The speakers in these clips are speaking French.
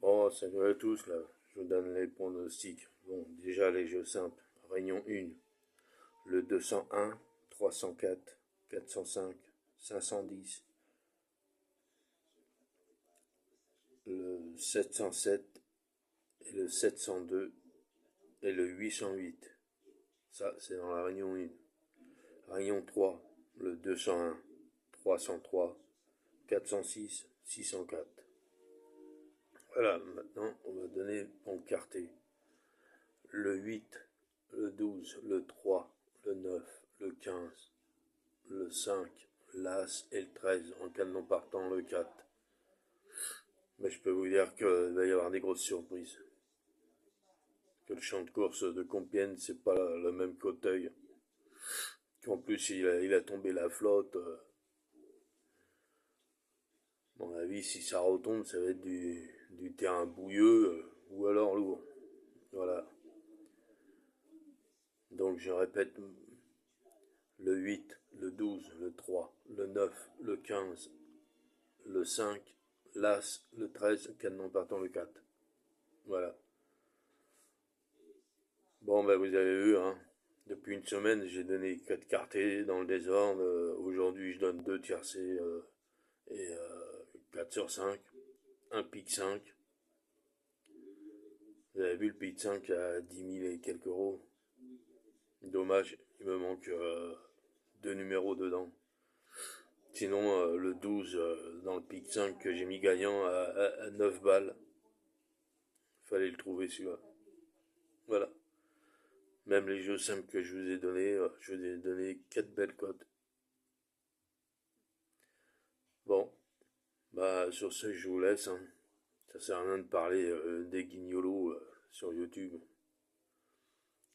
Oh, salut à tous, là. Je vous donne les pronostics. Bon, déjà les jeux simples. Réunion 1. Le 201, 304, 405, 510. Le 707 et le 702 et le 808. Ça, c'est dans la réunion 1. Réunion 3. Le 201, 303, 406, 604. Voilà, maintenant, on va donner en quartier. Le 8, le 12, le 3, le 9, le 15, le 5, l'As et le 13, en cas de non partant, le 4. Mais je peux vous dire qu'il va y avoir des grosses surprises. Que le champ de course de Compiègne, c'est pas le même qu'Auteuil. Qu'en plus, il a tombé la flotte. À mon avis, si ça retombe, ça va être du terrain bouilleux ou alors lourd. Voilà. Donc, je répète, le 8, le 12, le 3, le 9, le 15, le 5, l'As, le 13, canon partant le 4. Voilà. Bon, ben vous avez vu, hein. Depuis une semaine, j'ai donné 4 quartés dans le désordre. Aujourd'hui, je donne 2 tiercés et 4 sur 5. Un pic 5. Vous avez vu le pic 5 à 10 000 et quelques euros. Dommage, il me manque 2 numéros dedans. Sinon, le 12 dans le pic 5 que j'ai mis gagnant à 9 balles. Fallait le trouver celui-là. Voilà. Même les jeux simples que je vous ai donné 4 belles cotes. Bon, bah sur ce, je vous laisse. Hein. Ça sert à rien de parler des guignolos sur YouTube.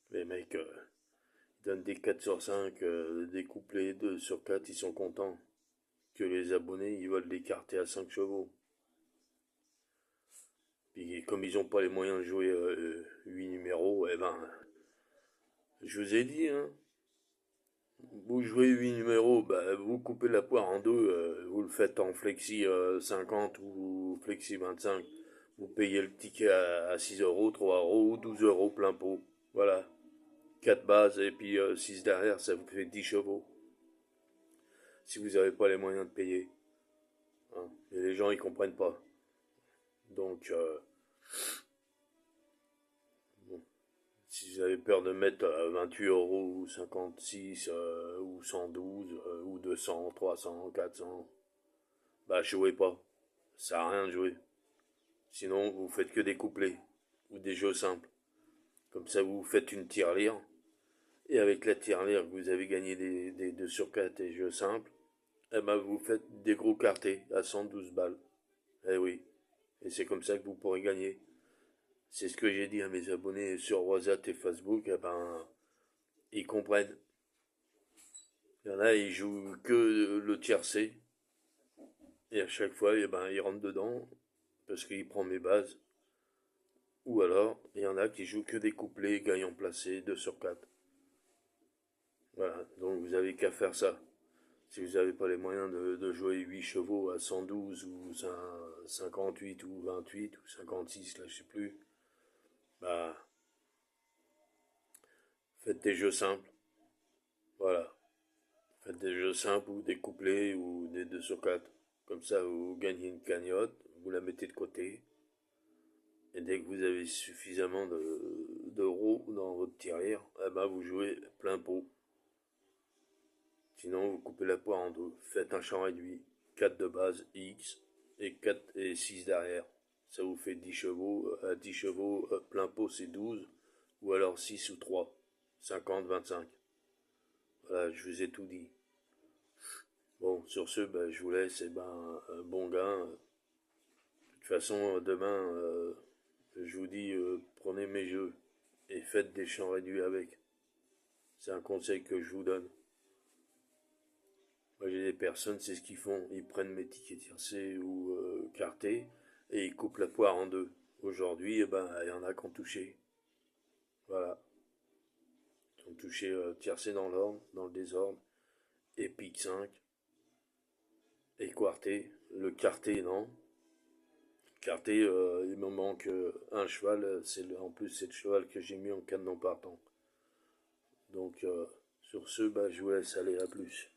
Les mecs, ils donnent des 4 sur 5, des couplets 2 sur 4, ils sont contents. Que les abonnés, ils veulent des cartes à 5 chevaux. Puis comme ils n'ont pas les moyens de jouer 8 numéros, eh ben, je vous ai dit, hein, vous jouez 8 numéros, bah, vous coupez la poire en deux, vous le faites en flexi 50 ou flexi 25. Vous payez le ticket à 6 euros, 3 euros ou 12 euros plein pot. Voilà. 4 bases et puis 6 derrière, ça vous fait 10 chevaux. Si vous n'avez pas les moyens de payer. Hein. Et les gens, ils comprennent pas. Donc, bon, si vous avez peur de mettre 28 euros ou 56 ou 112 ou 200, 300, 400, bah jouez pas. Ça sert à rien de jouer. Sinon, vous faites que des couplets ou des jeux simples. Comme ça, vous faites une tirelire. Et avec la tirelire, vous avez gagné des 2 sur 4 et jeux simples. Eh ben, vous faites des gros quartés à 112 balles. Eh oui. Et c'est comme ça que vous pourrez gagner. C'est ce que j'ai dit à mes abonnés sur WhatsApp et Facebook. Eh ben, ils comprennent. Il y en a, ils jouent que le tiercé. Et à chaque fois, eh ben, ils rentrent dedans. Parce qu'il prend mes bases. Ou alors, il y en a qui jouent que des couplets gagnants placés 2 sur 4. Voilà, donc vous avez qu'à faire ça. Si vous n'avez pas les moyens de jouer 8 chevaux à 112 ou 58 ou 28 ou 56, là je sais plus, bah faites des jeux simples. Voilà. Faites des jeux simples ou des couplets ou des 2 sur 4. Comme ça vous gagnez une cagnotte, vous la mettez de côté. Et dès que vous avez suffisamment d'euros dans votre tirelire, eh ben vous jouez plein pot. Sinon, vous coupez la poire en deux. Faites un champ réduit. 4 de base X et 4 et 6 derrière. Ça vous fait 10 chevaux. À 10 chevaux, plein pot c'est 12. Ou alors 6 ou 3. 50, 25. Voilà, je vous ai tout dit. Bon, sur ce, ben, je vous laisse. Et ben, bon gain. De toute façon, demain, je vous dis, prenez mes jeux et faites des champs réduits avec. C'est un conseil que je vous donne. Moi, j'ai des personnes, c'est ce qu'ils font. Ils prennent mes tickets tiercés ou cartés et ils coupent la poire en deux. Aujourd'hui, eh ben, il y en a qui ont touché. Voilà. Ils ont touché tiercé dans l'ordre, dans le désordre, et pique 5, et quarté. Le quarté, non. Carté, il me manque un cheval, en plus c'est le cheval que j'ai mis en cadenon partant. Donc sur ce, bah, je vous laisse aller, à plus.